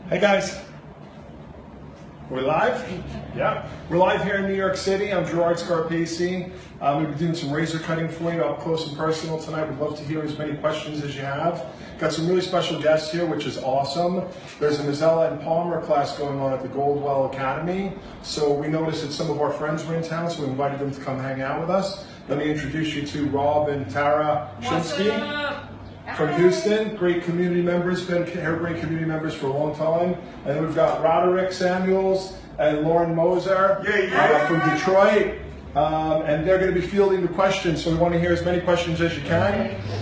Hey guys, we're live? Yeah, we're live here in New York City. I'm Gerard Scarpese. We'll be doing some razor cutting for you up close and personal tonight. We'd love to hear as many questions as you have. Got some really special guests here, which is awesome. There's a Mazzella and Palmer class going on at the Goldwell Academy. So we noticed that some of our friends were in town, so we invited them to come hang out with us. Let me introduce you to Rob and Tara Shinsky from Houston. Great community members, been great community members for a long time. And then we've got Roderick Samuels and Lauren Moser from Detroit. And they're going to be fielding the questions, so we want to hear as many questions as you can.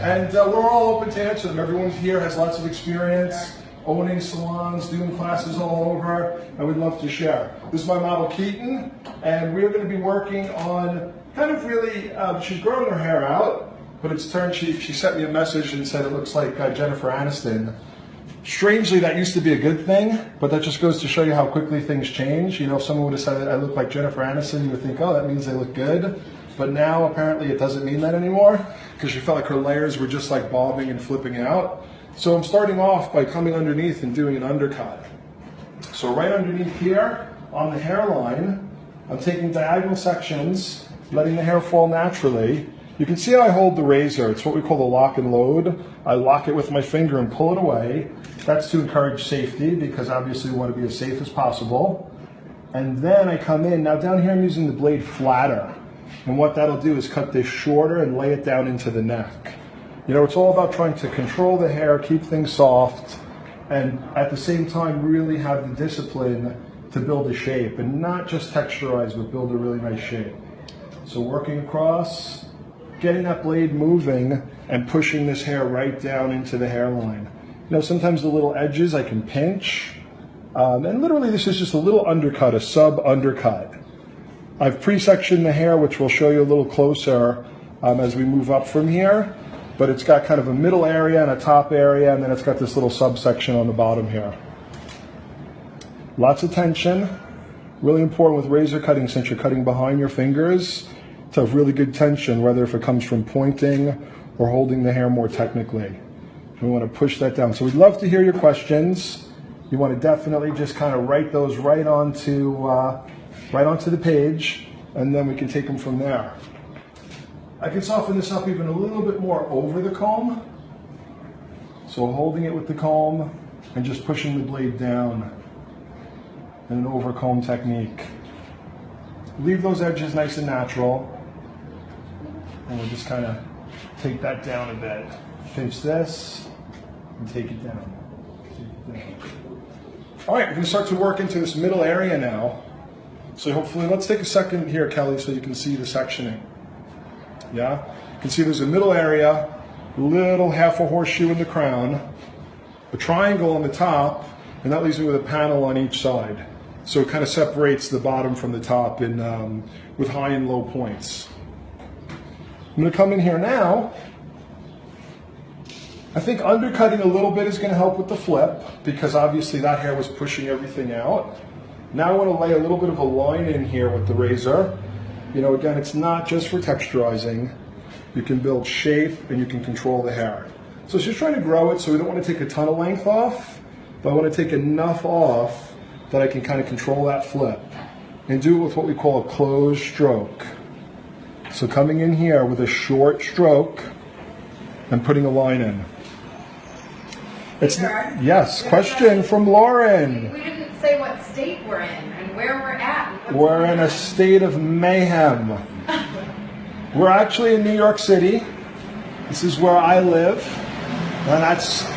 And we're all open to answer them. Everyone here has lots of experience owning salons, doing classes all over, and we'd love to share. This is my model Keaton, and we're going to be working on kind of really, she's growing her hair out, but it's turned, she sent me a message and said it looks like Jennifer Aniston. Strangely, that used to be a good thing, but that just goes to show you how quickly things change. You know, if someone would have said I look like Jennifer Aniston, you would think, oh, that means they look good. But now, apparently, it doesn't mean that anymore, because she felt like her layers were just like bobbing and flipping out. So I'm starting off by coming underneath and doing an undercut. So right underneath here, on the hairline, I'm taking diagonal sections, letting the hair fall naturally. You can see how I hold the razor. It's what we call the lock and load. I lock it with my finger and pull it away. That's to encourage safety, because obviously we want to be as safe as possible. And then I come in. Now down here I'm using the blade flatter. And what that'll do is cut this shorter and lay it down into the neck. You know, it's all about trying to control the hair, keep things soft, and at the same time really have the discipline to build a shape, and not just texturize, but build a really nice shape. So working across, getting that blade moving and pushing this hair right down into the hairline. You know, sometimes the little edges I can pinch, and literally this is just a little undercut, a sub-undercut. I've pre-sectioned the hair, which we'll show you a little closer as we move up from here, but it's got kind of a middle area and a top area, and then it's got this little subsection on the bottom here. Lots of tension. Really important with razor cutting, since you're cutting behind your fingers, to have really good tension, whether if it comes from pointing or holding the hair more technically. We want to push that down. So we'd love to hear your questions. You want to definitely just kind of write those right onto the page, and then we can take them from there. I can soften this up even a little bit more over the comb. So holding it with the comb and just pushing the blade down in an over comb technique. Leave those edges nice and natural. And we'll just kind of take that down a bit. Pinch this and take it down. All right, we're going to start to work into this middle area now. So hopefully, let's take a second here, Kelly, so you can see the sectioning. Yeah? You can see there's a middle area, little half a horseshoe in the crown, a triangle on the top, and that leaves me with a panel on each side. So it kind of separates the bottom from the top in, with high and low points. I'm going to come in here now. I think undercutting a little bit is going to help with the flip, because obviously that hair was pushing everything out. Now I want to lay a little bit of a line in here with the razor. You know, again, it's not just for texturizing. You can build shape and you can control the hair. So it's just trying to grow it, so we don't want to take a ton of length off, but I want to take enough off that I can kind of control that flip and do it with what we call a closed stroke. So coming in here with a short stroke and putting a line in. It's yes, question from Lauren. We didn't say what state we're in and where we're at. We're in a state of mayhem. We're actually in New York City. This is where I live, and that's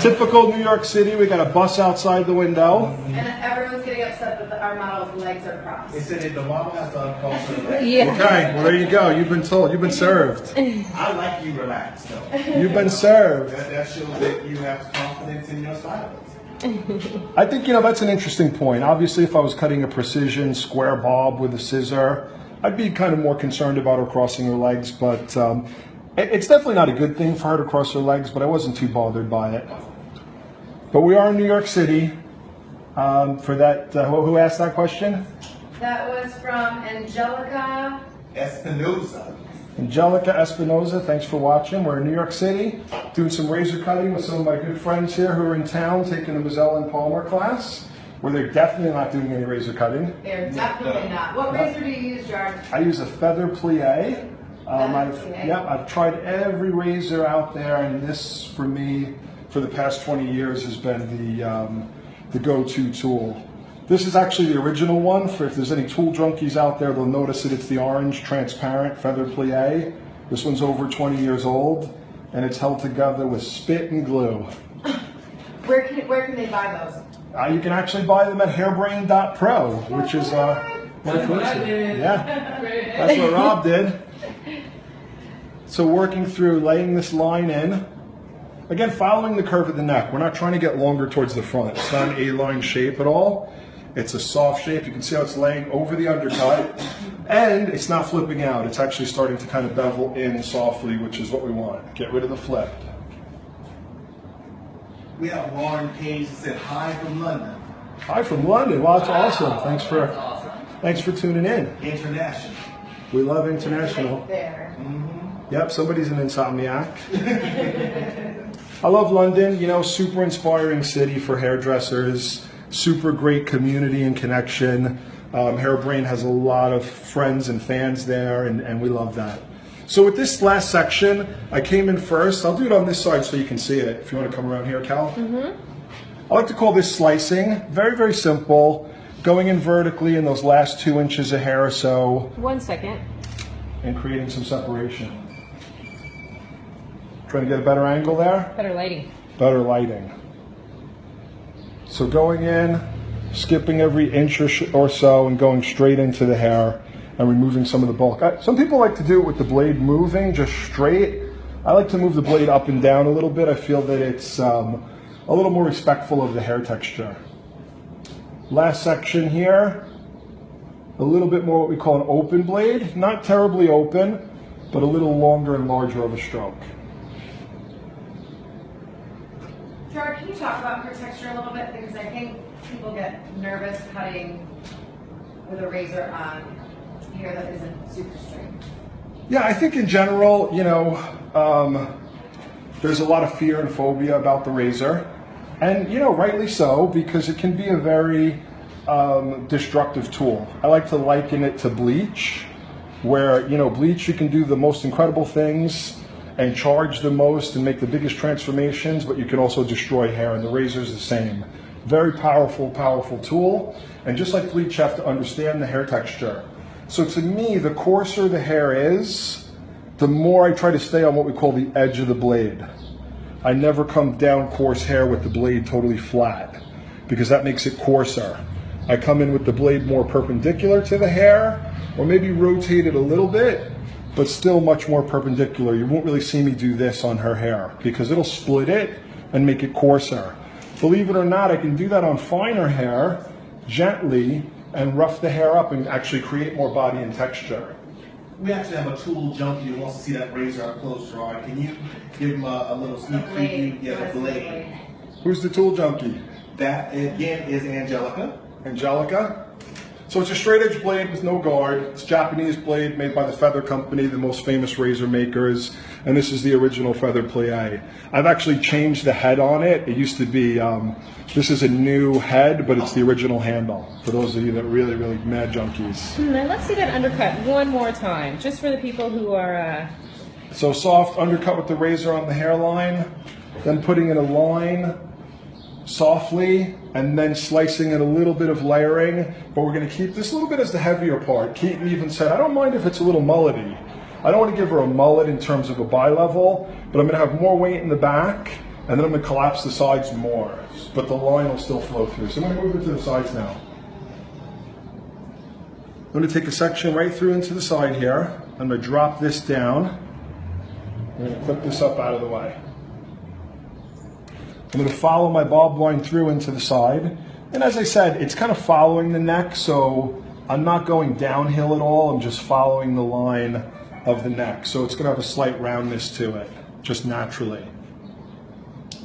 typical New York City. We got a bus outside the window. And everyone's getting upset that our model's legs are crossed. They said the model has to uncross her legs. Yeah. Okay, well there you go. You've been told. You've been served. I like you relaxed though. You've been served. That shows that you have confidence in your stylist. I think, you know, that's an interesting point. Obviously, if I was cutting a precision square bob with a scissor, I'd be kind of more concerned about her crossing her legs, but it's definitely not a good thing for her to cross her legs, but I wasn't too bothered by it. But we are in New York City. For that, who asked that question? That was from Angelica Espinosa. Angelica Espinoza, thanks for watching. We're in New York City doing some razor cutting with some of my good friends here who are in town taking the Mazzella and Palmer class, where they're definitely not doing any razor cutting. They're definitely not. What razor do you use, George? I use a feather plie. Plie. I've tried every razor out there, and this, for me, for the past 20 years, has been the go-to tool. This is actually the original one. For if there's any tool junkies out there, they'll notice that it's the orange, transparent feather plie. This one's over 20 years old, and it's held together with spit and glue. Where can they buy those? You can actually buy them at hairbrain.pro, which is yeah, that's what Rob did. So working through laying this line in, again following the curve of the neck. We're not trying to get longer towards the front. It's not an A-line shape at all. It's a soft shape. You can see how it's laying over the undercut, and it's not flipping out. It's actually starting to kind of bevel in softly, which is what we want. Get rid of the flip. We have Lauren Page that said hi from London. Hi from London. Wow, that's awesome. Thanks for tuning in. International. We love international. Right there. Yep, somebody's an insomniac. I love London, you know, super inspiring city for hairdressers, super great community and connection. Hairbrain has a lot of friends and fans there, and we love that. So with this last section, I came in first. I'll do it on this side so you can see it, if you want to come around here, Cal. I like to call this slicing. Very, very simple. Going in vertically in those last 2 inches of hair or so. 1 second. And creating some separation. Trying to get a better angle there? Better lighting. Better lighting. So going in, skipping every inch or so and going straight into the hair and removing some of the bulk. Some people like to do it with the blade moving, just straight. I like to move the blade up and down a little bit. I feel that it's a little more respectful of the hair texture. Last section here, a little bit more what we call an open blade. Not terribly open, but a little longer and larger of a stroke. Gerard, can you talk about hair texture a little bit? Because I think people get nervous cutting with a razor on hair that isn't super straight. Yeah, I think in general, you know, there's a lot of fear and phobia about the razor. And, you know, rightly so, because it can be a very destructive tool. I like to liken it to bleach, where, you know, bleach, you can do the most incredible things and charge the most and make the biggest transformations, but you can also destroy hair, and the razor is the same. Very powerful, powerful tool. And just like bleach, you have to understand the hair texture. So to me, the coarser the hair is, the more I try to stay on what we call the edge of the blade. I never come down coarse hair with the blade totally flat, because that makes it coarser. I come in with the blade more perpendicular to the hair, or maybe rotate it a little bit, but still much more perpendicular. You won't really see me do this on her hair, because it'll split it and make it coarser. Believe it or not, I can do that on finer hair, gently, and rough the hair up and actually create more body and texture. We actually have a tool junkie who wants to see that razor up close, Gerard. Can you give him a little sneak preview? Yeah, the blade. Who's the tool junkie? That, again, is Angelica. Angelica. So it's a straight edge blade with no guard. It's a Japanese blade made by the Feather Company, the most famous razor makers. And this is the original feather plie. I've actually changed the head on it. It used to be, this is a new head, but it's the original handle. For those of you that are really, really mad junkies. Now let's see that undercut one more time, just for the people who are... So soft undercut with the razor on the hairline, then putting in a line softly, and then slicing in a little bit of layering, but we're going to keep this a little bit as the heavier part. Keaton even said, I don't mind if it's a little mullety. I don't want to give her a mullet in terms of a bi-level, but I'm going to have more weight in the back, and then I'm going to collapse the sides more, but the line will still flow through. So I'm going to move it to the sides now. I'm going to take a section right through into the side here. I'm going to drop this down. I'm going to clip this up out of the way. I'm going to follow my bob line through into the side. And as I said, it's kind of following the neck, so I'm not going downhill at all. I'm just following the line of the neck. So it's going to have a slight roundness to it, just naturally.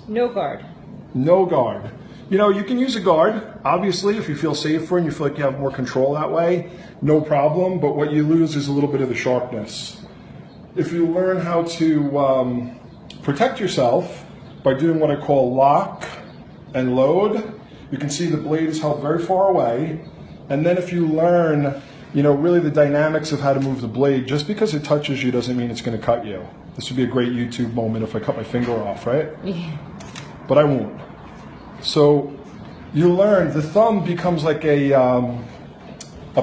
No guard. No guard. You know, you can use a guard, obviously, if you feel safer and you feel like you have more control that way, no problem. But what you lose is a little bit of the sharpness. if you learn how to protect yourself by doing what I call lock and load, you can see the blade is held very far away. And then if you learn, really the dynamics of how to move the blade, just because it touches you doesn't mean it's going to cut you. This would be a great YouTube moment if I cut my finger off, right? Yeah. But I won't. So you learn the thumb becomes like a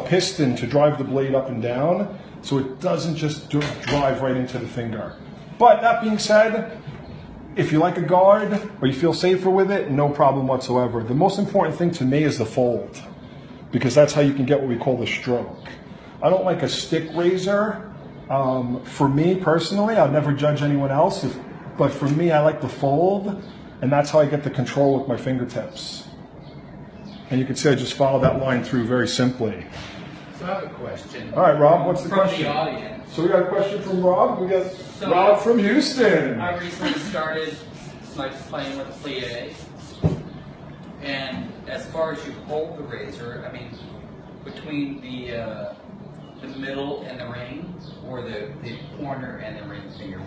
piston to drive the blade up and down, so it doesn't just drive right into the finger. But that being said, if you like a guard or you feel safer with it, no problem whatsoever. The most important thing to me is the fold, because that's how you can get what we call the stroke. I don't like a stick razor. For me personally, I'll never judge anyone else, but for me, I like the fold, and that's how I get the control with my fingertips. And you can see I just followed that line through very simply. So I have a question. All right, Rob, what's the question? From the audience. So we got a question from Rob. We got So, Rob from Houston. I recently started playing with the plie, and as far as you hold the razor, I mean, between the middle and the ring, or the corner and the ring finger,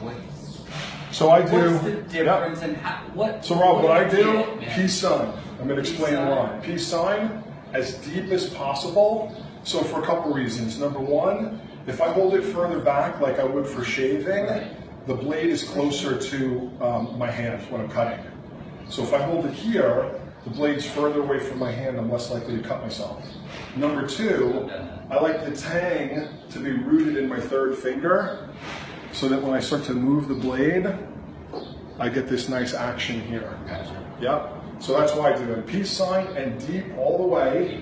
So I do. what's the difference, Yep. and how, what? So Rob, what I do, get, man? peace sign. I'm going to explain Peace why. sign. Peace sign, as deep as possible. So for a couple reasons. Number one, if I hold it further back like I would for shaving, Right. the blade is closer to my hand when I'm cutting. So if I hold it here, the blade's further away from my hand, I'm less likely to cut myself. Number two, I like the tang to be rooted in my third finger, so that when I start to move the blade, I get this nice action here. Yep. So that's why I do it. Peace sign and deep all the way.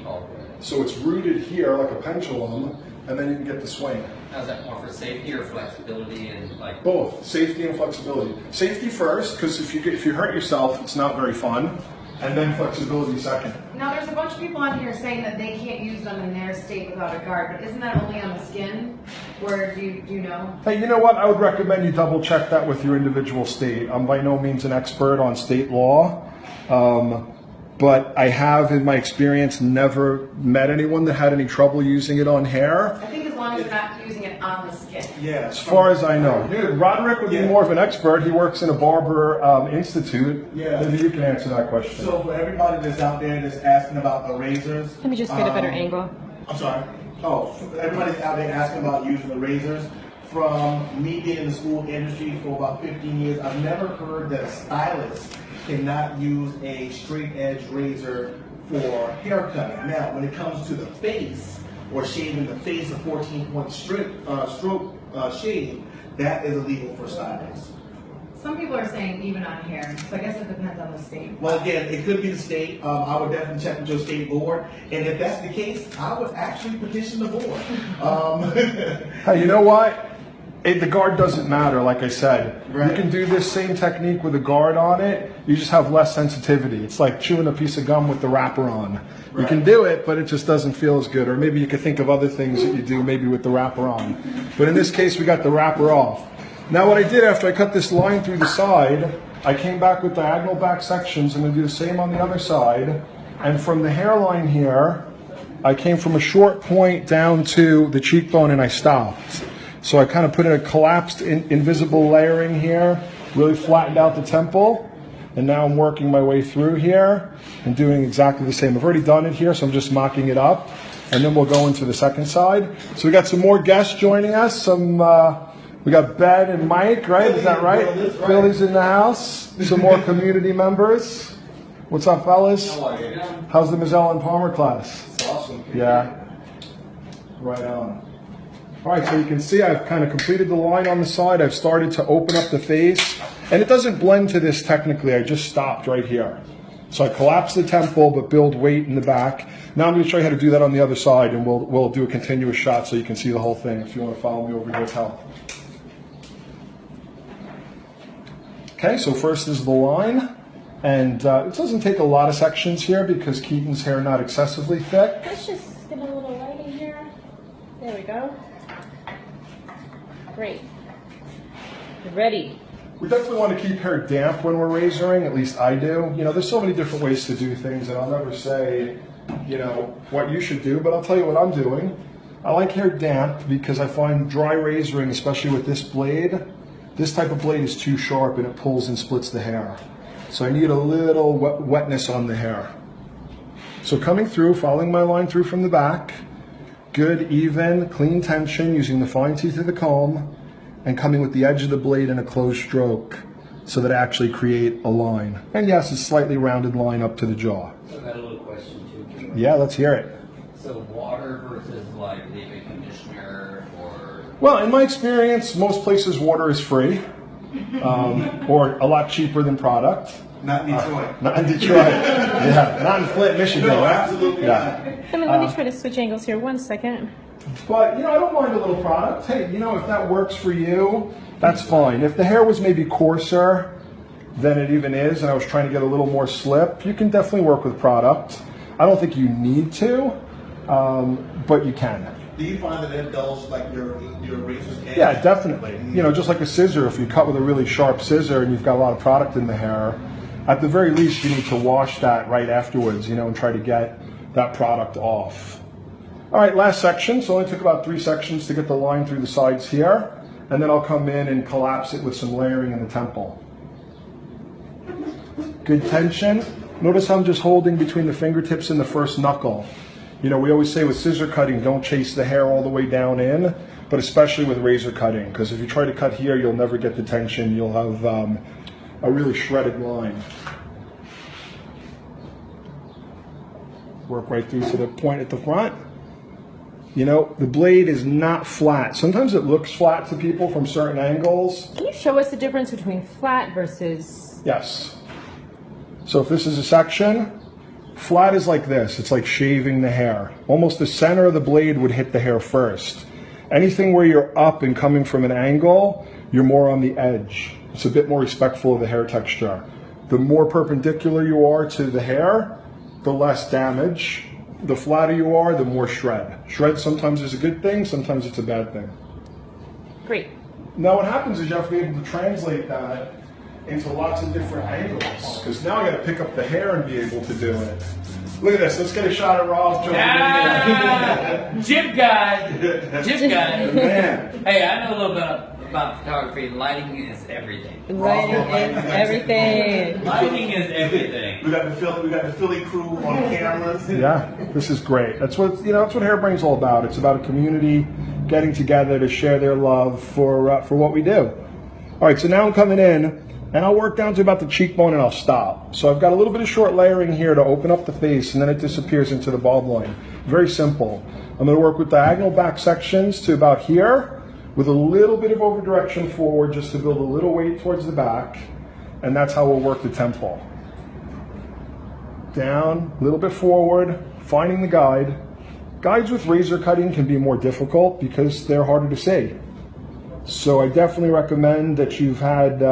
So it's rooted here like a pendulum, and then you can get the swing. How's that more for safety or flexibility and like? Both safety and flexibility. Safety first, because if you hurt yourself, it's not very fun, and then flexibility second. Now, there's a bunch of people on here saying that they can't use them in their state without a guard, but isn't that only on the skin? Or do you know? Hey, you know what? I would recommend you double check that with your individual state. I'm by no means an expert on state law. But I have, in my experience, never met anyone that had any trouble using it on hair. I think as long as you're not using it on the skin. Yeah. As far as I know. Dude, Roderick would be Yeah. more of an expert. He works in a barber institute. Yeah. Maybe you can answer that question. So for everybody that's out there that's asking about the razors. Let me just get a better angle. I'm sorry. Oh, for everybody out there asking about using the razors. From me being in the school industry for about 15 years, I've never heard that a stylist cannot use a straight edge razor for haircutting. Now, when it comes to the face or shaving the face, a 14-point stroke shave, that is illegal for stylists. Some people are saying even on hair, so I guess it depends on the state. Well, again, it could be the state. I would definitely check with your state board, and if that's the case, I would actually petition the board. Hey, you know what? The guard doesn't matter, like I said. Right. You can do this same technique with a guard on it. You just have less sensitivity. It's like chewing a piece of gum with the wrapper on. You Right. can do it, but it just doesn't feel as good. Or maybe you could think of other things that you do maybe with the wrapper on. But in this case, we got the wrapper off. Now what I did after I cut this line through the side, I came back with diagonal back sections. I'm going to do the same on the other side. And from the hairline here, I came from a short point down to the cheekbone and I stopped. So I kind of put in a collapsed invisible layering here, really flattened out the temple. And now I'm working my way through here and doing exactly the same. I've already done it here, so I'm just mocking it up. And then we'll go into the second side. So we got some more guests joining us. We got Ben and Mike, right? Is that right? Philly's in the house. Some more community members. What's up, fellas? How are you? How's the Mazzell and Palmer class? It's awesome. Yeah. Right on. All right, so you can see I've kind of completed the line on the side. I've started to open up the face. And it doesn't blend to this technically. I just stopped right here. So I collapsed the temple, but build weight in the back. Now I'm going to show you how to do that on the other side, and we'll do a continuous shot so you can see the whole thing if you want to follow me over here, help. Okay, so first is the line. And it doesn't take a lot of sections here because Keaton's hair not excessively thick. Let's just get a little light in here. There we go. Great. Ready. We definitely want to keep hair damp when we're razoring, at least I do. You know, there's so many different ways to do things, and I'll never say, you know, what you should do, but I'll tell you what I'm doing. I like hair damp because I find dry razoring, especially with this blade, this type of blade is too sharp and it pulls and splits the hair. So I need a little wetness on the hair. So coming through, following my line through from the back, good, even, clean tension using the fine teeth of the comb, and coming with the edge of the blade in a closed stroke so that I actually create a line. And yes, a slightly rounded line up to the jaw. So I got a little question too. Yeah, let's hear it. So water versus like leave-in conditioner or... Well, in my experience, most places water is free, or a lot cheaper than product. Not in Detroit. Not in Detroit. Yeah, not in Flint, Michigan. No, right? absolutely Yeah. Let me try to switch angles here. 1 second. But, I don't mind a little product. Hey, if that works for you, that's fine. If the hair was maybe coarser than it even is, and I was trying to get a little more slip, you can definitely work with product. I don't think you need to, but you can. Do you find that it dulls like your razor's edge? Yeah, definitely. Just like a scissor, if you cut with a really sharp scissor and you've got a lot of product in the hair, at the very least you need to wash that right afterwards, and try to get that product off. All right, last section. So it only took about 3 sections to get the line through the sides here, and then I'll come in and collapse it with some layering in the temple. Good tension. Notice how I'm just holding between the fingertips and the first knuckle. We always say with scissor cutting, don't chase the hair all the way down in, but especially with razor cutting, because if you try to cut here, you'll never get the tension. You'll have a really shredded line. Work right through to the point at the front. The blade is not flat. Sometimes it looks flat to people from certain angles. Can you show us the difference between flat versus... Yes. So if this is a section, flat is like this. It's like shaving the hair. Almost the center of the blade would hit the hair first. Anything where you're up and coming from an angle, you're more on the edge. It's a bit more respectful of the hair texture. The more perpendicular you are to the hair, the less damage. The flatter you are, the more shred. Shred sometimes is a good thing, sometimes it's a bad thing. Great. Now what happens is you have to be able to translate that into lots of different angles, because now I got to pick up the hair and be able to do it. Look at this. Let's get a shot of Rolf. Jib guy. Jib guy. Man. Hey, I know a little bit about photography. Lighting is everything. Lighting is everything. Lighting is everything. We got the Philly crew on cameras. Yeah, this is great. That's what that's what Hairbrain's all about. It's about a community getting together to share their love for what we do. All right, so now I'm coming in, and I'll work down to about the cheekbone, and I'll stop. So I've got a little bit of short layering here to open up the face, and then it disappears into the bob line. Very simple. I'm going to work with diagonal back sections to about here, with a little bit of over direction forward, just to build a little weight towards the back, and that's how we'll work the temple. Down, a little bit forward, finding the guide. Guides with razor cutting can be more difficult because they're harder to see. So I definitely recommend that you've had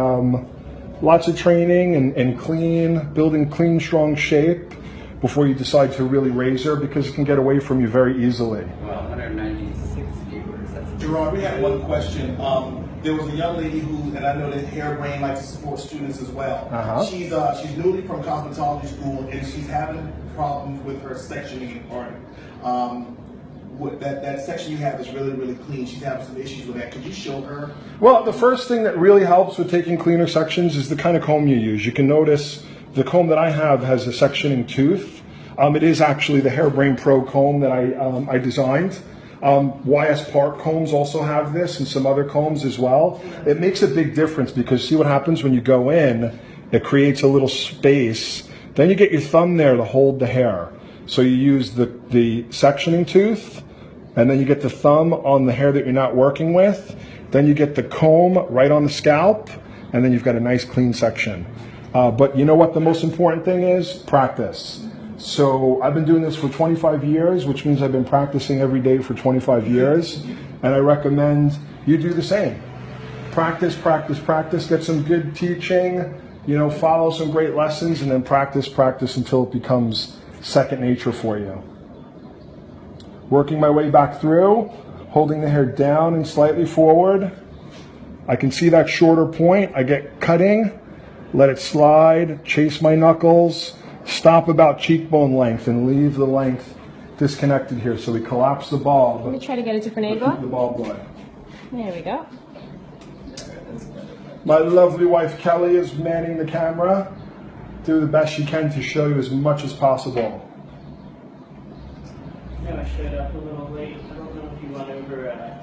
lots of training and building clean, strong shape before you decide to really razor, because it can get away from you very easily. Well, 196 viewers. Gerard, we had one question. There was a young lady who, and I know that Hairbrain likes to support students as well. Uh-huh. She's newly from cosmetology school, and she's having problems with her sectioning department. That section you have is really, really clean. She's having some issues with that. Could you show her? Well, the first thing that really helps with taking cleaner sections is the kind of comb you use. You can notice the comb that I have has a sectioning tooth. It is actually the Hairbrain Pro comb that I designed. YS Park combs also have this, and some other combs as well. It makes a big difference because see what happens when you go in, it creates a little space. Then you get your thumb there to hold the hair. So you use the sectioning tooth, and then you get the thumb on the hair that you're not working with. Then you get the comb right on the scalp, and then you've got a nice clean section. But you know what the most important thing is? Practice. So I've been doing this for 25 years, which means I've been practicing every day for 25 years. And I recommend you do the same. Practice, practice, practice. Get some good teaching, follow some great lessons, and then practice, practice until it becomes second nature for you. Working my way back through, holding the hair down and slightly forward. I can see that shorter point. I get cutting, let it slide, chase my knuckles, stop about cheekbone length and leave the length disconnected here. So we collapse the bulb. Let me try to get a different Keep the angle. bulb line. There we go. My lovely wife Kelly is manning the camera. Do the best she can to show you as much as possible. No, I showed up a little late. I don't know if you went over.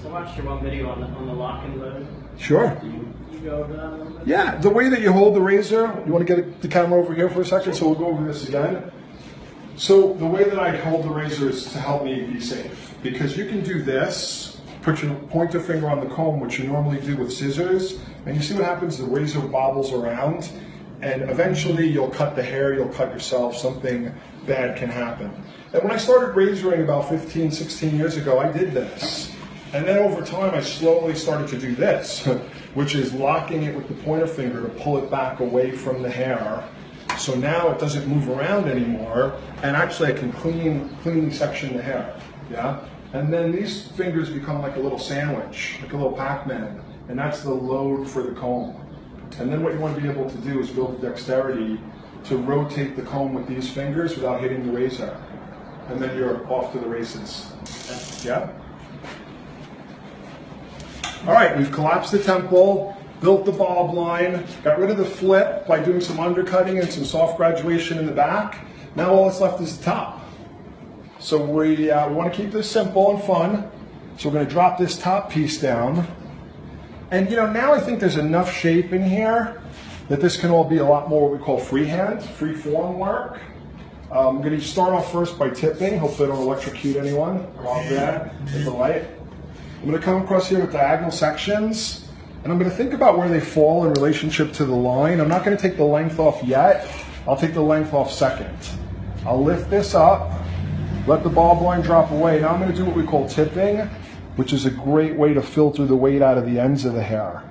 So I watched your one video on the lock and load. Sure. You go over that a little bit? Yeah, the way that you hold the razor, you want to get the camera over here for a second, so we'll go over this again. So the way that I hold the razor is to help me be safe, because you can do this, put your pointer finger on the comb, which you normally do with scissors, and you see what happens, the razor bobbles around, and eventually you'll cut the hair, you'll cut yourself, something bad can happen. And when I started razoring about 15, 16 years ago, I did this. And then over time, I slowly started to do this, which is locking it with the pointer finger to pull it back away from the hair. So now it doesn't move around anymore, and actually I can cleanly section the hair, yeah? And then these fingers become like a little sandwich, like a little Pac-Man, and that's the load for the comb. And then what you want to be able to do is build the dexterity to rotate the comb with these fingers without hitting the razor. And then you're off to the races, yeah? All right, we've collapsed the temple, built the bulb line, got rid of the flip by doing some undercutting and some soft graduation in the back. Now all that's left is the top. So we want to keep this simple and fun. So we're going to drop this top piece down. And now I think there's enough shape in here that this can all be a lot more what we call freehand, free form work. I'm going to start off first by tipping. Hopefully I don't electrocute anyone. Love that. Hit the light. I'm going to come across here with diagonal sections, and I'm going to think about where they fall in relationship to the line. I'm not going to take the length off yet. I'll take the length off second. I'll lift this up, let the bulb line drop away. Now I'm going to do what we call tipping, which is a great way to filter the weight out of the ends of the hair.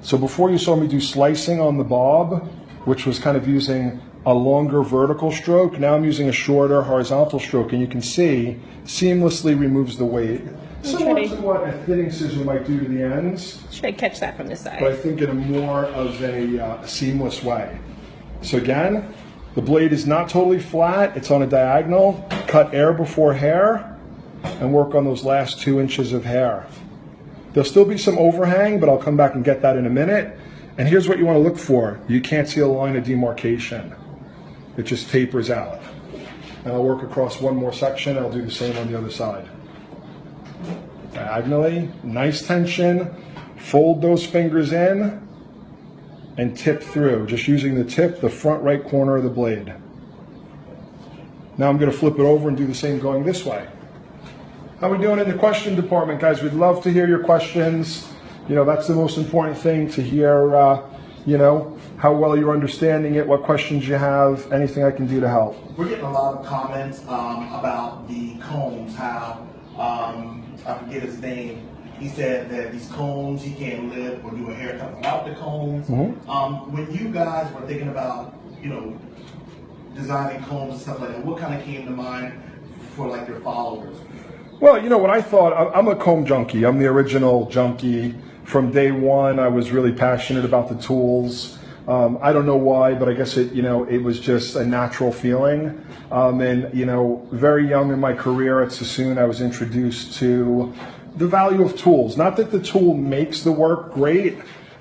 So before you saw me do slicing on the bob, which was kind of using a longer vertical stroke, now I'm using a shorter horizontal stroke, and you can see seamlessly removes the weight. Similar to what a thinning scissor might do to the ends, Should I catch that from the side? but I think in a more of a seamless way. So again, the blade is not totally flat, it's on a diagonal. Cut air before hair and work on those last 2 inches of hair. There'll still be some overhang, but I'll come back and get that in a minute. And here's what you want to look for. You can't see a line of demarcation. It just tapers out. And I'll work across one more section, and I'll do the same on the other side. Diagonally, nice tension, fold those fingers in, and tip through, just using the tip, the front right corner of the blade. Now I'm going to flip it over and do the same going this way. How are we doing in the question department, guys? We'd love to hear your questions. That's the most important thing, to hear, how well you're understanding it, what questions you have, anything I can do to help. We're getting a lot of comments about the combs, how, I forget his name, he said that these combs, he can't live or do a haircut without the combs. Mm-hmm. When you guys were thinking about, designing combs and stuff like that, what kind of came to mind for like your followers? Well, what I thought, I'm a comb junkie. I'm the original junkie. From day one, I was really passionate about the tools. I don't know why, but I guess it was just a natural feeling. And very young in my career at Sassoon, I was introduced to the value of tools. Not that the tool makes the work great,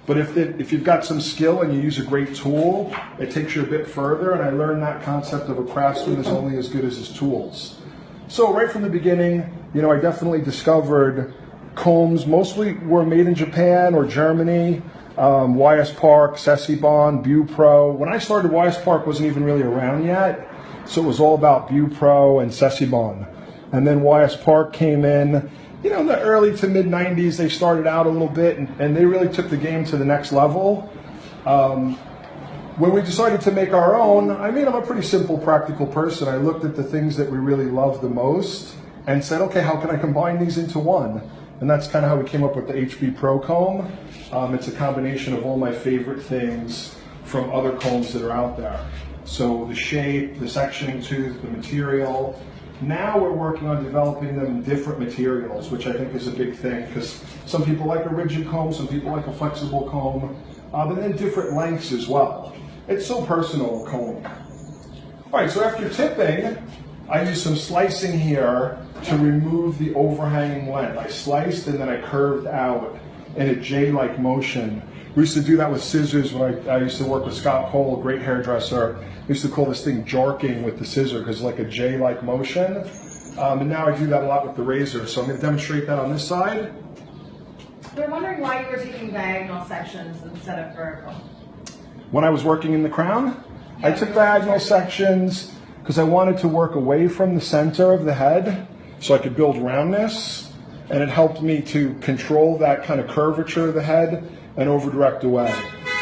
but if you've got some skill and you use a great tool, it takes you a bit further. And I learned that concept of a craftsman is only as good as his tools. So right from the beginning, I definitely discovered combs. Mostly were made in Japan or Germany. YS Park, Sessibon, Bupro. When I started, YS Park wasn't even really around yet, so it was all about Bupro and Sessibon. And then YS Park came in, in the early to mid 90s. They started out a little bit, and they really took the game to the next level. When we decided to make our own, I'm a pretty simple, practical person. I looked at the things that we really love the most and said, okay, how can I combine these into one? And that's kind of how we came up with the HB Pro comb. It's a combination of all my favorite things from other combs that are out there. So the shape, the sectioning tooth, the material. Now we're working on developing them in different materials, which I think is a big thing, because some people like a rigid comb, some people like a flexible comb, but then different lengths as well. It's so personal, a comb. All right, so after tipping, I used some slicing here to remove the overhanging length. I sliced and then I curved out in a J-like motion. We used to do that with scissors when I used to work with Scott Cole, a great hairdresser. We used to call this thing jarking with the scissor because it's like a J-like motion. And now I do that a lot with the razor. So I'm going to demonstrate that on this side. We're wondering why you were taking diagonal sections instead of vertical. When I was working in the crown, I took diagonal sections because I wanted to work away from the center of the head so I could build roundness, and it helped me to control that kind of curvature of the head and over direct away.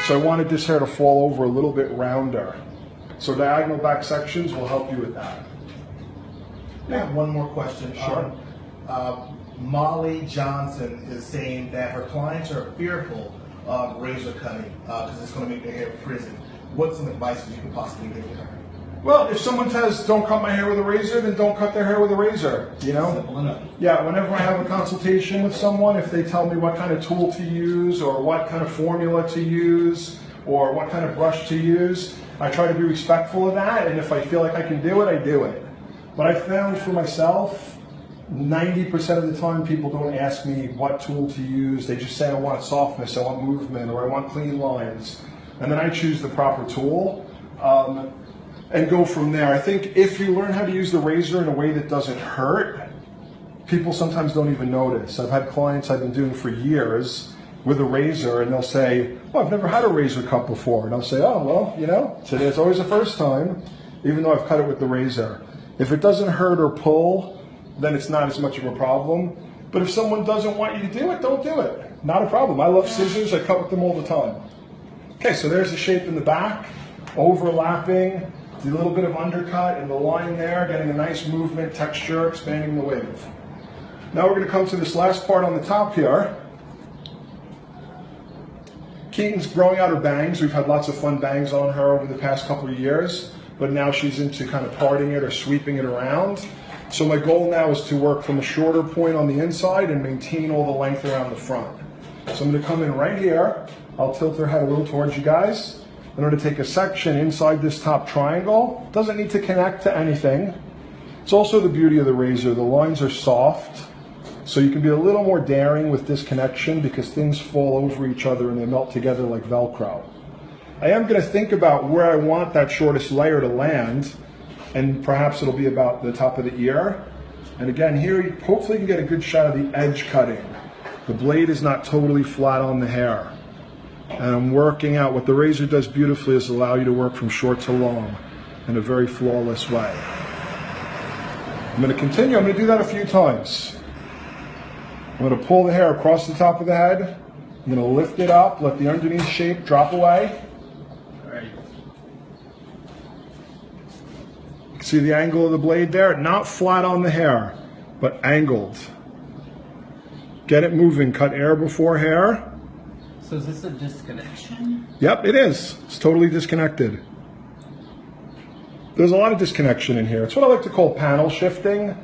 So I wanted this hair to fall over a little bit rounder. So diagonal back sections will help you with that. I have one more question. Sure. Molly Johnson is saying that her clients are fearful of razor cutting because it's going to make their hair frizzy. What's some advice you could possibly give her? Well, if someone says, don't cut my hair with a razor, then don't cut their hair with a razor, you know? Simple enough. Yeah, whenever I have a consultation with someone, if they tell me what kind of tool to use or what kind of formula to use or what kind of brush to use, I try to be respectful of that, and if I feel like I can do it, I do it. But I found for myself, 90% of the time people don't ask me what tool to use. They just say, I want softness, I want movement, or I want clean lines. And then I choose the proper tool and go from there. I think if you learn how to use the razor in a way that doesn't hurt, people sometimes don't even notice. I've had clients I've been doing for years with a razor, and they'll say, oh, I've never had a razor cut before. And I'll say, oh, well, you know, today's always the first time, even though I've cut it with the razor. If it doesn't hurt or pull, then it's not as much of a problem. But if someone doesn't want you to do it, don't do it. Not a problem. I love scissors. I cut with them all the time. Okay, so there's the shape in the back, overlapping, the little bit of undercut and the line there, getting a nice movement, texture, expanding the wave. Now we're going to come to this last part on the top here. Keaton's growing out her bangs. We've had lots of fun bangs on her over the past couple of years, but now she's into kind of parting it or sweeping it around. So my goal now is to work from a shorter point on the inside and maintain all the length around the front. So I'm going to come in right here. I'll tilt her head a little towards you guys. I'm going to take a section inside this top triangle. Doesn't need to connect to anything. It's also the beauty of the razor. The lines are soft, so you can be a little more daring with this connection because things fall over each other and they melt together like Velcro. I am going to think about where I want that shortest layer to land, and perhaps it'll be about the top of the ear. And again, here, hopefully you can get a good shot of the edge cutting. The blade is not totally flat on the hair. And I'm working out, what the razor does beautifully is allow you to work from short to long in a very flawless way. I'm going to continue. I'm going to do that a few times. I'm going to pull the hair across the top of the head. I'm going to lift it up, let the underneath shape drop away. You can see the angle of the blade there, not flat on the hair, but angled. Get it moving, cut air before hair. So is this a disconnection? Yep, it is. It's totally disconnected. There's a lot of disconnection in here. It's what I like to call panel shifting.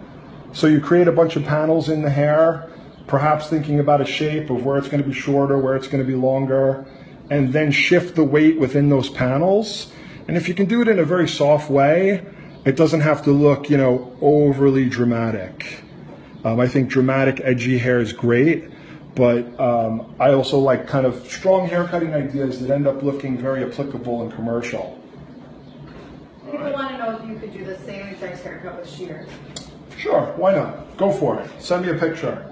So you create a bunch of panels in the hair, perhaps thinking about a shape of where it's going to be shorter, where it's going to be longer, and then shift the weight within those panels. And if you can do it in a very soft way, it doesn't have to look, you know, overly dramatic. I think dramatic, edgy hair is great. But I also like kind of strong haircutting ideas that end up looking very applicable and commercial. People want to know if you could do the same exact haircut with shears. Sure, why not? Go for it. Send me a picture.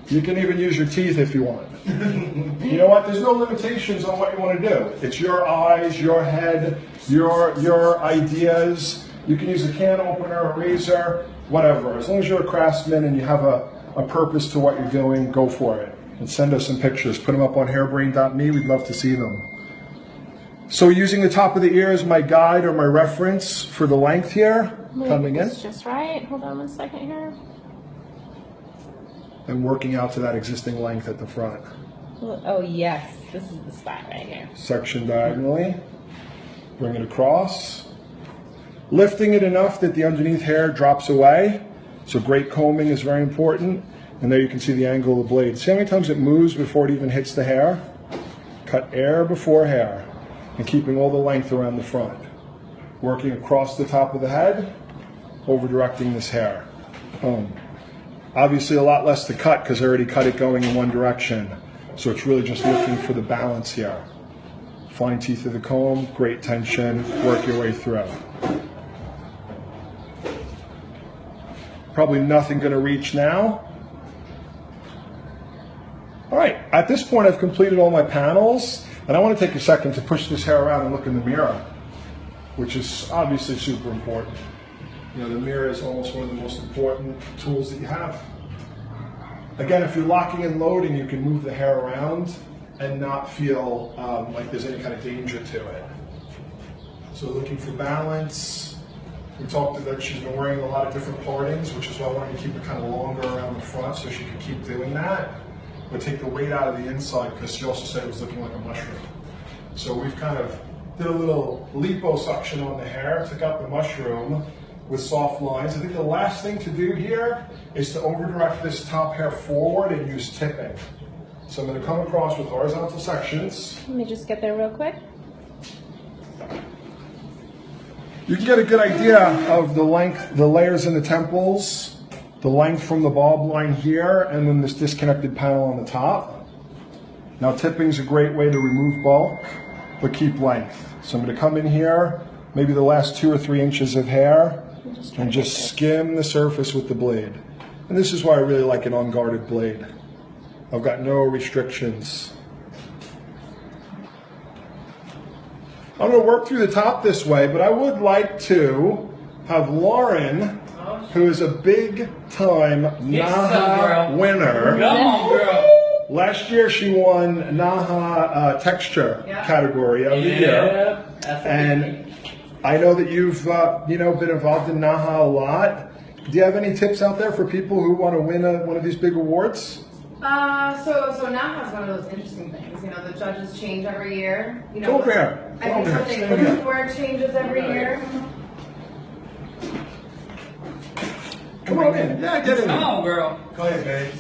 You can even use your teeth if you want. You know what? There's no limitations on what you want to do. It's your eyes, your head, your ideas. You can use a can opener, a razor, whatever. As long as you're a craftsman and you have a purpose to what you're doing, go for it. And send us some pictures. Put them up on hairbrain.me. We'd love to see them. So using the top of the ear as my guide or my reference for the length here, coming in. It's just right. Hold on one second here. And working out to that existing length at the front. Oh yes, this is the spot right here. Section diagonally. Bring it across. Lifting it enough that the underneath hair drops away. So great combing is very important. And there you can see the angle of the blade. See how many times it moves before it even hits the hair? Cut air before hair. And keeping all the length around the front. Working across the top of the head. over directing this hair. Boom. Obviously a lot less to cut because I already cut it going in one direction. So it's really just looking for the balance here. Fine teeth of the comb, great tension, work your way through. Probably nothing gonna reach now. All right, at this point I've completed all my panels, and I wanna take a second to push this hair around and look in the mirror, which is obviously super important. You know, the mirror is almost one of the most important tools that you have. Again, if you're locking and loading, you can move the hair around and not feel like there's any kind of danger to it. So looking for balance. We talked that she's been wearing a lot of different partings, which is why I wanted to keep it kind of longer around the front so she could keep doing that. But take the weight out of the inside because she also said it was looking like a mushroom. So we've kind of did a little liposuction on the hair, took out the mushroom with soft lines. I think the last thing to do here is to over direct this top hair forward and use tipping. So I'm going to come across with horizontal sections. Let me just get there real quick. You can get a good idea of the length, the layers in the temples, the length from the bob line here, and then this disconnected panel on the top. Now tipping is a great way to remove bulk, but keep length. So I'm going to come in here, maybe the last 2 or 3 inches of hair, and just skim the surface with the blade. And this is why I really like an unguarded blade. I've got no restrictions. I'm going to work through the top this way, but I would like to have Lauren, who is a big time NAHA winner. Come on, girl. Last year she won NAHA texture category of the year. And I know that you've been involved in NAHA a lot. Do you have any tips out there for people who want to win one of these big awards? So NAHA is one of those interesting things. You know, the judges change every year. You know, Go over here. I think what they look for changes every year. Come on in. Yeah, get in. Come on, girl. Go ahead, babe.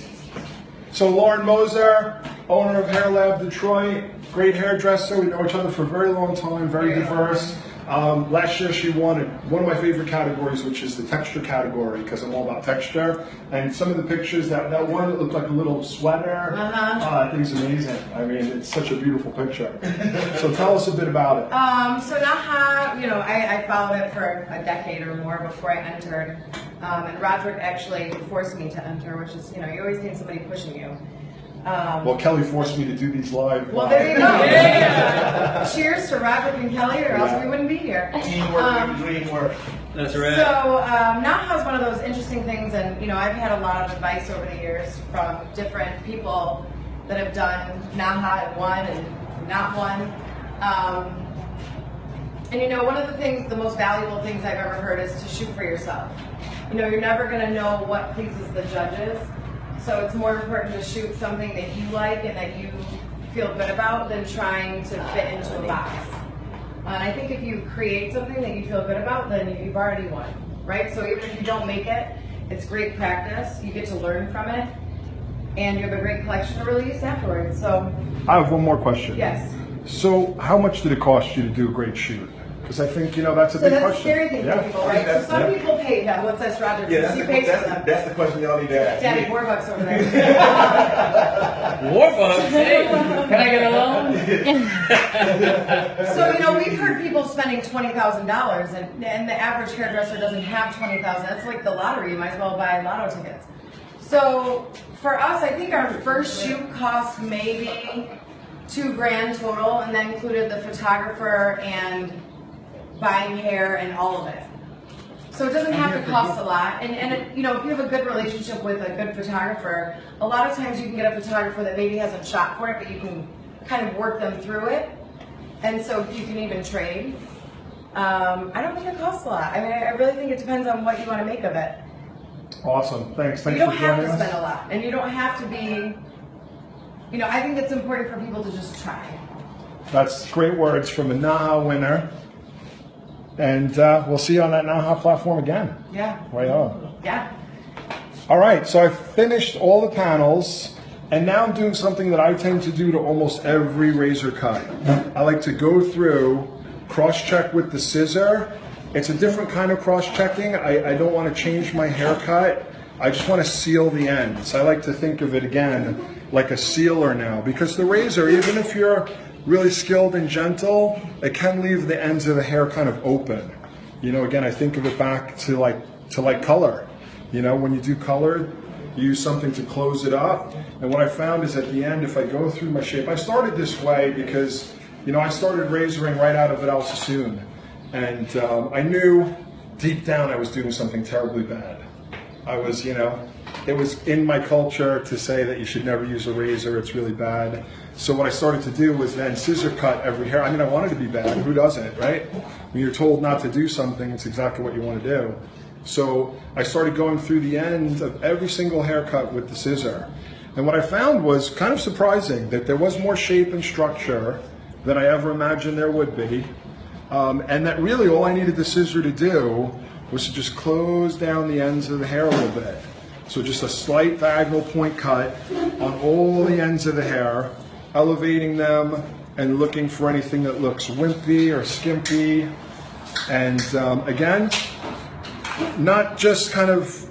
So Lauren Moser, owner of Hair Lab Detroit, great hairdresser. We know each other for a very long time, very diverse. Last year she won one of my favorite categories, which is the texture category, because I'm all about texture. And some of the pictures, that one that looked like a little sweater, I think it's amazing. I mean, it's such a beautiful picture. So tell us a bit about it. So NAHA, you know, I followed it for a decade or more before I entered. And Roderick actually forced me to enter, which is, you know, you always need somebody pushing you. Well, Kelly forced me to do these live. Well, there you go. Yeah. Cheers to Roderick and Kelly, or else we wouldn't be here. Teamwork, dream work. That's right. So NAHA is one of those interesting things, and you know, I've had a lot of advice over the years from different people that have done NAHA and won and not won. And you know, one of the things, the most valuable things I've ever heard is to shoot for yourself. You know, you're never going to know what pleases the judges. So it's more important to shoot something that you like and that you feel good about than trying to fit into a box. And I think if you create something that you feel good about, then you've already won, right? So even if you don't make it, it's great practice. You get to learn from it, and you have a great collection to release afterwards. So I have one more question. yes. So how much did it cost you to do a great shoot? Because I think, you know, that's a So big that's a question. scary thing for people, right? So some people pay. Yeah, what's that, Roger? Yeah, You pay for them. that's the question y'all need to ask. Daddy Warbucks over there. Warbucks, hey, can I get a loan? So, you know, we've heard people spending $20,000, and the average hairdresser doesn't have $20,000. That's like the lottery. You might as well buy lotto tickets. So, for us, I think our first shoot cost maybe $2,000 total, and that included the photographer and buying hair and all of it. So it doesn't have to cost a lot, and it, you know, if you have a good relationship with a good photographer, a lot of times you can get a photographer that maybe hasn't shot for it, but you can kind of work them through it, and so you can even trade. I don't think it costs a lot. I mean, I really think it depends on what you want to make of it. Awesome. Thanks You for don't have joining to spend us. a lot, and you don't have to be, you know, I think it's important for people to just try. That's great words from a NAHA winner. And we'll see you on that NAHA platform again. Yeah. Right on. Yeah. All right, so I finished all the panels, and now I'm doing something that I tend to do to almost every razor cut. I like to go through, cross-check with the scissor, It's a different kind of cross-checking. I don't want to change my haircut. I just want to seal the ends. I like to think of it again like a sealer now, because the razor, even if you're really skilled and gentle, it can leave the ends of the hair kind of open. You know, again, I think of it back to like color. You know, when you do color, you use something to close it up. And what I found is at the end, if I go through my shape, I started this way because, you know, I started razoring right out of Vidal Sassoon. And I knew deep down I was doing something terribly bad. I was, you know, it was in my culture to say that you should never use a razor, it's really bad. So what I started to do was then scissor cut every hair. I mean, I wanted to be bad, who doesn't, right? When you're told not to do something, it's exactly what you want to do. So I started going through the end of every single haircut with the scissor. And what I found was kind of surprising, that there was more shape and structure than I ever imagined there would be. And that really all I needed the scissor to do was to just close down the ends of the hair a little bit. So just a slight diagonal point cut on all the ends of the hair, elevating them and looking for anything that looks wimpy or skimpy. And again, not just kind of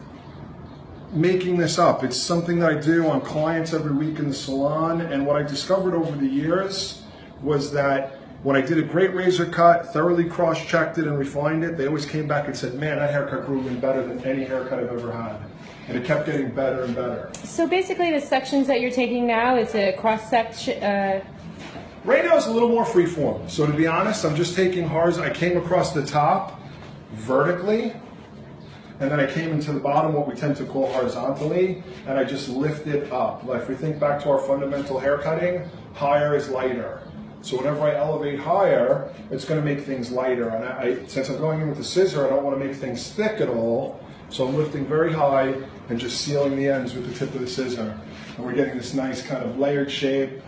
making this up. It's something that I do on clients every week in the salon. And what I discovered over the years was that when I did a great razor cut, thoroughly cross-checked it and refined it, they always came back and said, man, that haircut grew even better than any haircut I've ever had. And it kept getting better and better. So basically the sections that you're taking now, it's a cross-section. Right now it's a little more freeform. So to be honest, I'm just taking horizontal. I came across the top vertically, and then I came into the bottom, what we tend to call horizontally, and I just lifted up. Like if we think back to our fundamental hair cutting, higher is lighter. So whenever I elevate higher, it's going to make things lighter. And since I'm going in with the scissor, I don't want to make things thick at all. So I'm lifting very high and just sealing the ends with the tip of the scissor. And we're getting this nice kind of layered shape.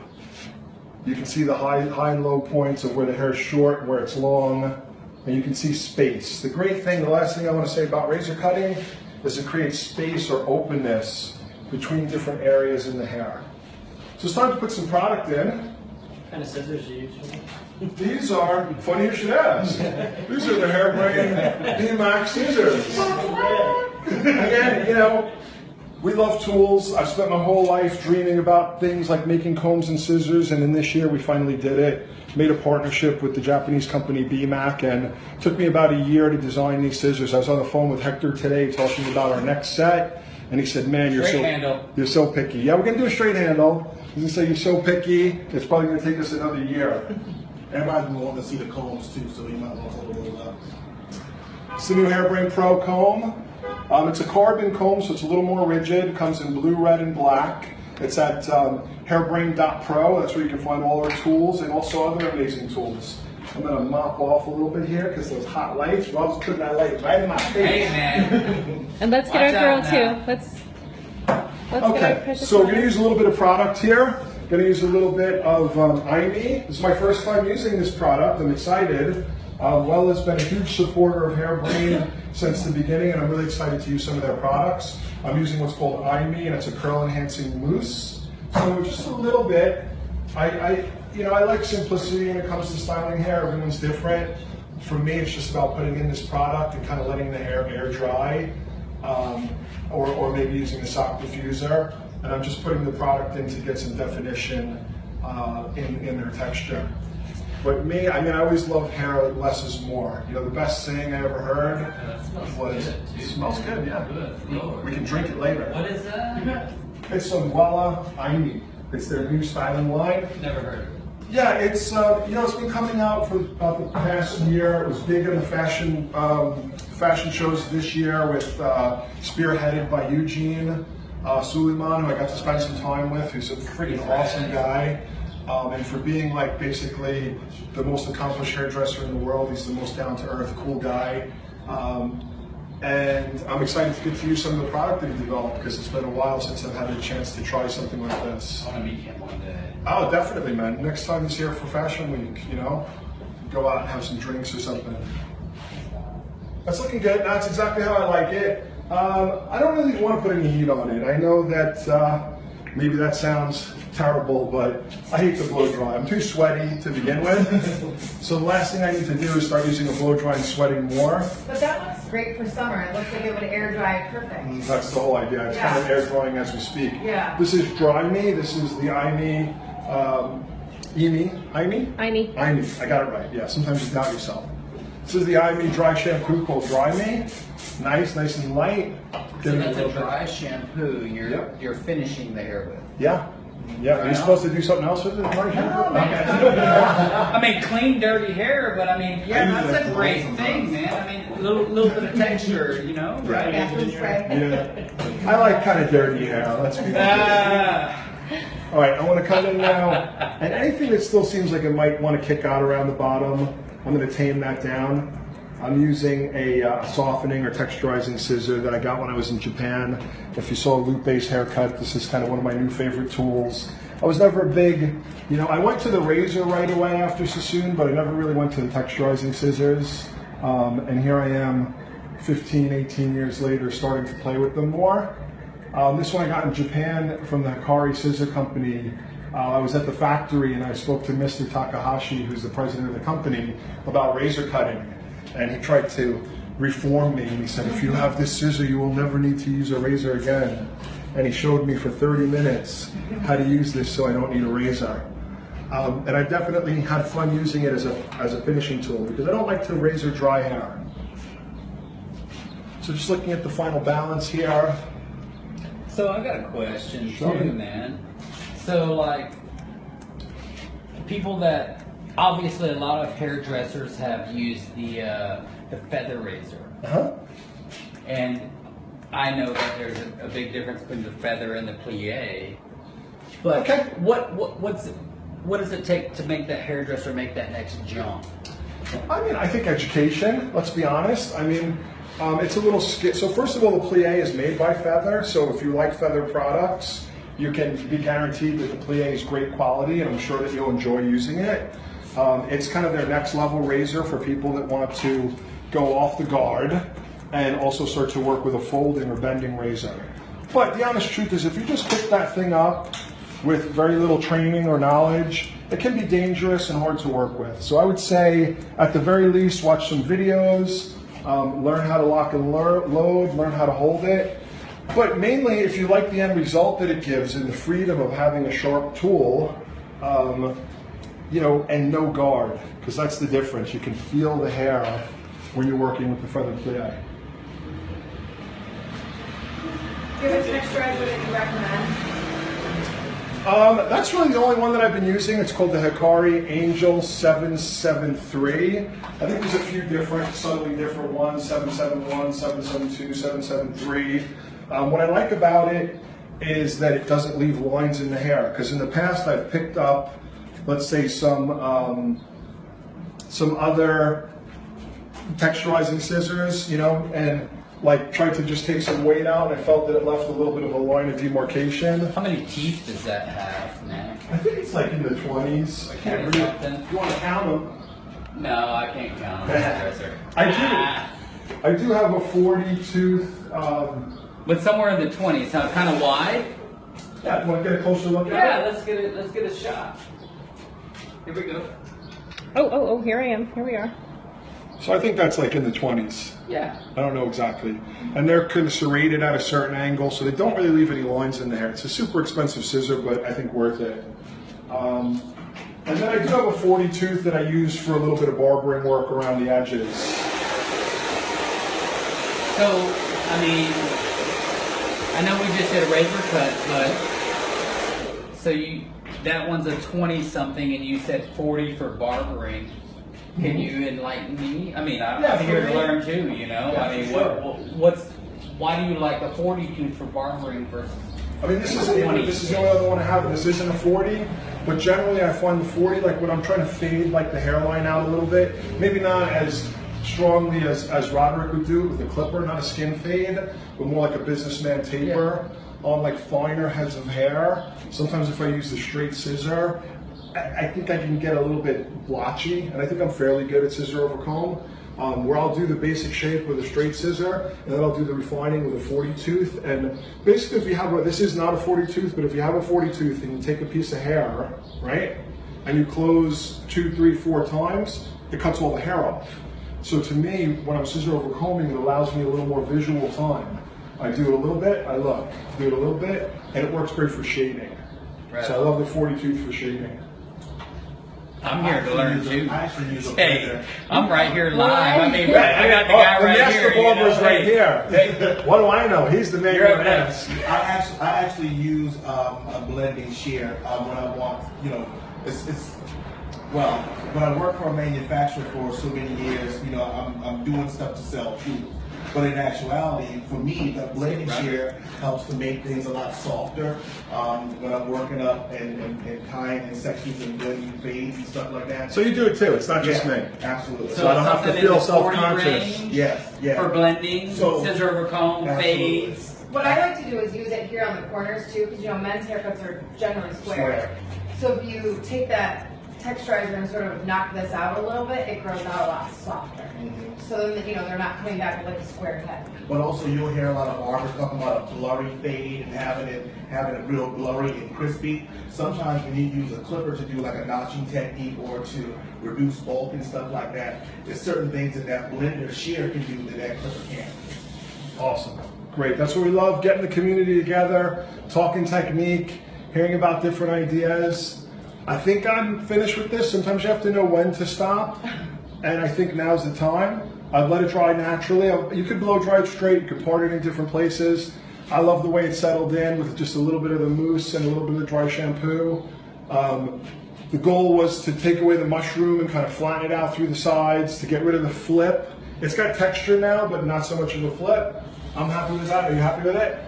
You can see the high and low points of where the hair is short and where it's long. And you can see space. The great thing, the last thing I want to say about razor cutting is it creates space or openness between different areas in the hair. So it's time to put some product in. What kind of scissors do you use for that? These are, funny you should ask, these are the Hairbrain D-Max scissors. Again, you know, we love tools. I've spent my whole life dreaming about things like making combs and scissors, and then this year we finally did it. Made a partnership with the Japanese company BMAC, and it took me about a year to design these scissors. I was on the phone with Hector today talking about our next set, and he said, man, you're so picky. Yeah, we're gonna do a straight handle. He's gonna say you're so picky, it's probably gonna take us another year. Everybody's gonna want to see the combs too, so you might want to hold those up. It's the new Hairbrain Pro comb. It's a carbon comb, so it's a little more rigid. It comes in blue, red, and black. It's at hairbrain.pro. That's where you can find all our tools and also other amazing tools. I'm going to mop off a little bit here because those hot lights, Rob's putting that light right in my face. Hey, man. And let's get our girl too. Let's Okay, get our so we're going to use a little bit of product here. Going to use a little bit of IME. This is my first time using this product. I'm excited. Well has been a huge supporter of Hairbrain since the beginning, and I'm really excited to use some of their products. I'm using what's called IME, and it's a curl enhancing mousse. So just a little bit. I like simplicity when it comes to styling hair. Everyone's different. For me, it's just about putting in this product and kind of letting the hair air dry, or maybe using a sock diffuser. And I'm just putting the product in to get some definition in their texture. But me, I mean, I always love hair less is more. You know, the best saying I ever heard was, it smells good, yeah. We can drink it later. What is that? It's some Voila IME. It's their new styling line. Never heard of it. Yeah, it's it's been coming out for about the past year. It was big in the fashion shows this year, with spearheaded by Eugene Suleiman, who I got to spend some time with, who's a freaking awesome guy. And for being like basically the most accomplished hairdresser in the world, he's the most down-to-earth, cool guy. And I'm excited to get to use some of the product that he developed, because it's been a while since I've had a chance to try something like this. I want to meet him one day. Oh, definitely, man. Next time he's here for Fashion Week, you know, go out and have some drinks or something. That's looking good. That's exactly how I like it. I don't really want to put any heat on it. I know that maybe that sounds terrible, but I hate to blow dry. I'm too sweaty to begin with. So the last thing I need to do is start using a blow dry and sweating more. But that looks great for summer. It looks like it would air dry perfect. That's the whole idea. It's kind of air drying as we speak. Yeah. This is Dry Me. This is the IME. IME? I got it right. Yeah, sometimes you doubt yourself. This is the IME dry shampoo called Dry Me. Nice and light. So that's a dry shampoo you're finishing the hair with. Yeah. Yeah, are you supposed to do something else with it? I mean, clean, dirty hair, but I mean, yeah, that's a great thing, man. I mean, a little bit of texture, you know? Right. Bathroom spray. Yeah. I like kind of dirty hair. Let's be honest. All right, I want to cut in now. And anything that still seems like it might want to kick out around the bottom, I'm going to tame that down. I'm using a softening or texturizing scissor that I got when I was in Japan. If you saw a loop-based haircut, this is kind of one of my new favorite tools. I was never a big, I went to the razor right away after Sassoon, but I never really went to the texturizing scissors. And here I am 15, 18 years later starting to play with them more. This one I got in Japan from the Hikari Scissor Company. I was at the factory and I spoke to Mr. Takahashi, who's the president of the company, about razor cutting. And he tried to reform me, and he said, if you have this scissor, you will never need to use a razor again. And he showed me for 30 minutes how to use this so I don't need a razor. And I definitely had fun using it as a finishing tool, because I don't like to razor dry hair. So just looking at the final balance here. So I got a question Sure. too, man. So like, people that, obviously, a lot of hairdressers have used the feather razor, and I know that there's a big difference between the feather and the plie. But Okay. what does it take to make that hairdresser make that next jump? I mean, I think education, let's be honest. I mean, it's a little, so first of all, the plie is made by feather, so if you like feather products, you can be guaranteed that the plie is great quality, and I'm sure that you'll enjoy using it. It's kind of their next level razor for people that want to go off the guard and also start to work with a folding or bending razor. But the honest truth is, if you just pick that thing up with very little training or knowledge, it can be dangerous and hard to work with. So I would say, at the very least, watch some videos, learn how to lock and load, learn how to hold it. But mainly, if you like the end result that it gives and the freedom of having a sharp tool, and no guard, because that's the difference. You can feel the hair when you're working with the feather plie. Do you have a texturizer that you recommend? That's really the only one that I've been using. It's called the Hikari Angel 773. I think there's a few different, subtly different ones, 771, 772, 773. What I like about it is that it doesn't leave lines in the hair, because in the past I've picked up, let's say, some other texturizing scissors, and like tried to just take some weight out, and I felt that it left a little bit of a line of demarcation. How many teeth does that have, man? I think it's like in the 20s. I can't really. You want to count them? No, I can't count them. Hairdresser. I do have a 40 tooth. But somewhere in the 20s, so kind of wide. Yeah, you want to get a closer look at Yeah, it? let's get a shot. Here we go. Oh, here I am. Here we are. So I think that's like in the 20s. Yeah. I don't know exactly. And they're kind of serrated at a certain angle, so they don't really leave any lines in the hair. It's a super expensive scissor, but I think worth it. And then I do have a 40 tooth that I use for a little bit of barbering work around the edges. So, I mean, I know we just did a razor cut, but so that one's a 20 something, and you said 40 for barbering. Can you enlighten me? I mean, I'm here to learn too, Yeah, I mean, sure. why do you like a 40 tooth for barbering versus? I mean, this is the only other one I have. This isn't a 40, but generally I find the 40, like when I'm trying to fade like the hairline out a little bit, maybe not as strongly as Roderick would do with the clipper, not a skin fade, but more like a businessman taper on like finer heads of hair. Sometimes if I use the straight scissor, I think I can get a little bit blotchy, and I think I'm fairly good at scissor over comb. where I'll do the basic shape with a straight scissor, and then I'll do the refining with a 40 tooth. And basically, if you have this is not a 40 tooth, but if you have a 40 tooth and you take a piece of hair, right, and you close 2, 3, 4 times, it cuts all the hair off. So to me, when I'm scissor over combing, it allows me a little more visual time. I do it a little bit, I look, do it a little bit, and it works great for shading. Right. So I love the 40 tooth for shading. I'm here to learn too. I actually use a Hey, blender. I'm right here live. I mean, I got the guy right master here. barber's right here. Hey, what do I know? He's the man You're who up next. I actually use a blending shear when I want, well, when I work for a manufacturer for so many years, I'm doing stuff to sell too. But in actuality, for me, the blending shear helps to make things a lot softer when I'm working up and tying in sections and blending fades and stuff like that. So you do it too. It's not just Yeah, me. absolutely. So I don't have to something feel in the 40 self-conscious. range Yes, For blending, So- scissor over comb, Absolutely. fades. What I like to do is use it here on the corners too, because men's haircuts are generally square. So if you take that texturizer and sort of knock this out a little bit, it grows out a lot softer. So then, they're not coming back with like a square head. But also, you'll hear a lot of barbers talking about a blurry fade and having it real blurry and crispy. Sometimes when you use a clipper to do like a notching technique or to reduce bulk and stuff like that, there's certain things that blender shear can do that clipper can't. Awesome. Great. That's what we love, getting the community together, talking technique, hearing about different ideas. I think I'm finished with this. Sometimes you have to know when to stop, and I think now's the time. I'd let it dry naturally. You could blow dry it straight, you could part it in different places. I love the way it settled in with just a little bit of the mousse and a little bit of the dry shampoo. The goal was to take away the mushroom and kind of flatten it out through the sides to get rid of the flip. It's got texture now, but not so much of a flip. I'm happy with that. Are you happy with it?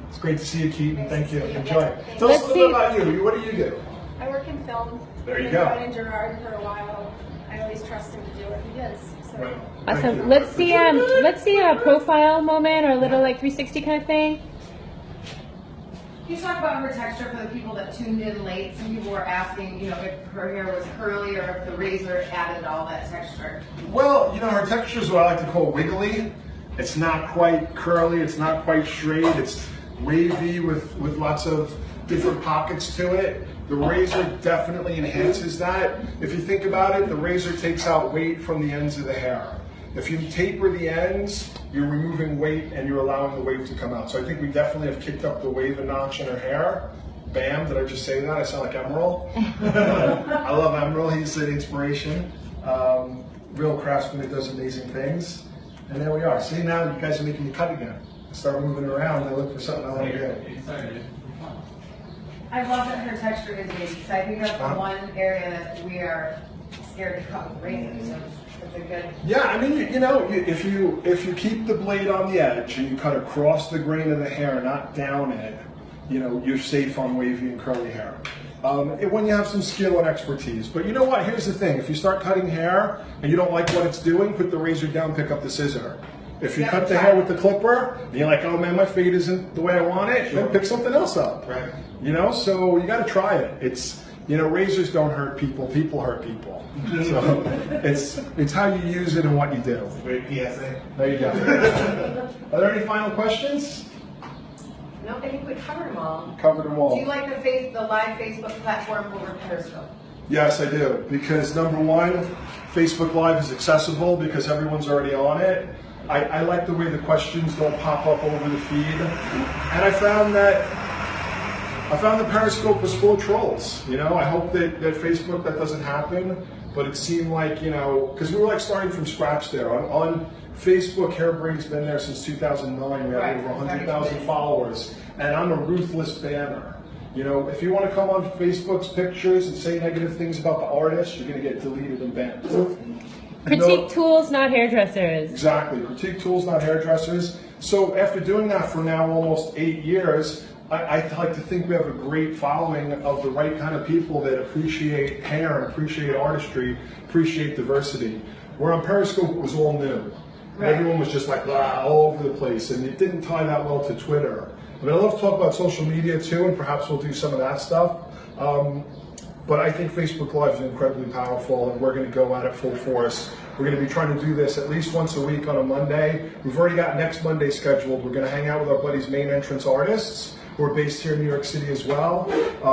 It's great to see you, Keaton. Thank you. Enjoy. Tell us a little bit about you. What do you do? I work in film. There you I've go. been riding Gerard for a while. I always trust him to do what he does. So. Right. Thank you. Awesome. Let's see a profile moment or a little like 360 kind of thing. Can you talk about her texture for the people that tuned in late? Some people were asking, if her hair was curly or if the razor added all that texture. Well, her texture is what I like to call wiggly. It's not quite curly, it's not quite straight, it's wavy with lots of different pockets to it. The razor definitely enhances that. If you think about it, the razor takes out weight from the ends of the hair. If you taper the ends, you're removing weight and you're allowing the wave to come out. So I think we definitely have kicked up the wave a notch in her hair. Bam, did I just say that? I sound like Emerald. I love Emerald, he's an inspiration. Real craftsman that does amazing things. And there we are. See, now you guys are making me cut again. I start moving around, I look for something I want to do. I love that her texture is wavy. So I think that's the one area that we are scared to cut with razors. So it's a good. Yeah, I mean, if you keep the blade on the edge and you cut across the grain of the hair, not down it, you're safe on wavy and curly hair. When you have some skill and expertise. But you know what? Here's the thing. If you start cutting hair and you don't like what it's doing, put the razor down, pick up the scissor. If you cut the hair with the clipper and you're like, oh man, my fade isn't the way I want it, then pick something else up. Right. So you got to try it. It's, razors don't hurt people, people hurt people. So it's how you use it and what you do. Great PSA. There you go. Are there any final questions? No, I think we covered them all. Covered them all. Do you like the live Facebook platform over Periscope? Yes, I do. Because number one, Facebook Live is accessible because everyone's already on it. I like the way the questions don't pop up over the feed. And I found that Periscope was full of trolls. I hope that Facebook that doesn't happen. But it seemed like, because we were like starting from scratch there. On Facebook, Hairbrain's been there since 2009. We have over 100,000 followers. And I'm a ruthless banner. If you want to come on Facebook's pictures and say negative things about the artist, you're going to get deleted and banned. Critique tools, not hairdressers. Exactly. Critique tools, not hairdressers. So after doing that for now almost 8 years, I like to think we have a great following of the right kind of people that appreciate hair, appreciate artistry, appreciate diversity. Where on Periscope, it was all new. Right. Everyone was just like, blah, all over the place, and it didn't tie that well to Twitter. But I love to talk about social media too, and perhaps we'll do some of that stuff. But I think Facebook Live is incredibly powerful, and we're going to go at it full force. We're going to be trying to do this at least once a week on a Monday. We've already got next Monday scheduled. We're going to hang out with our buddies, Main Entrance Artists, who are based here in New York City as well.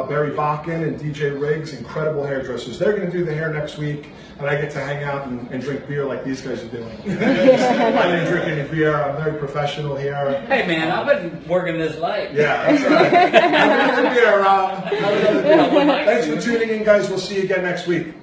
Barry Bakken and DJ Riggs, incredible hairdressers. They're going to do the hair next week, and I get to hang out and drink beer like these guys are doing. I didn't drink any beer. I'm very professional here. Hey man, I've been working this late. Yeah, that's right. Have another beer, Rob. Have another beer. Thanks for tuning in, guys. We'll see you again next week.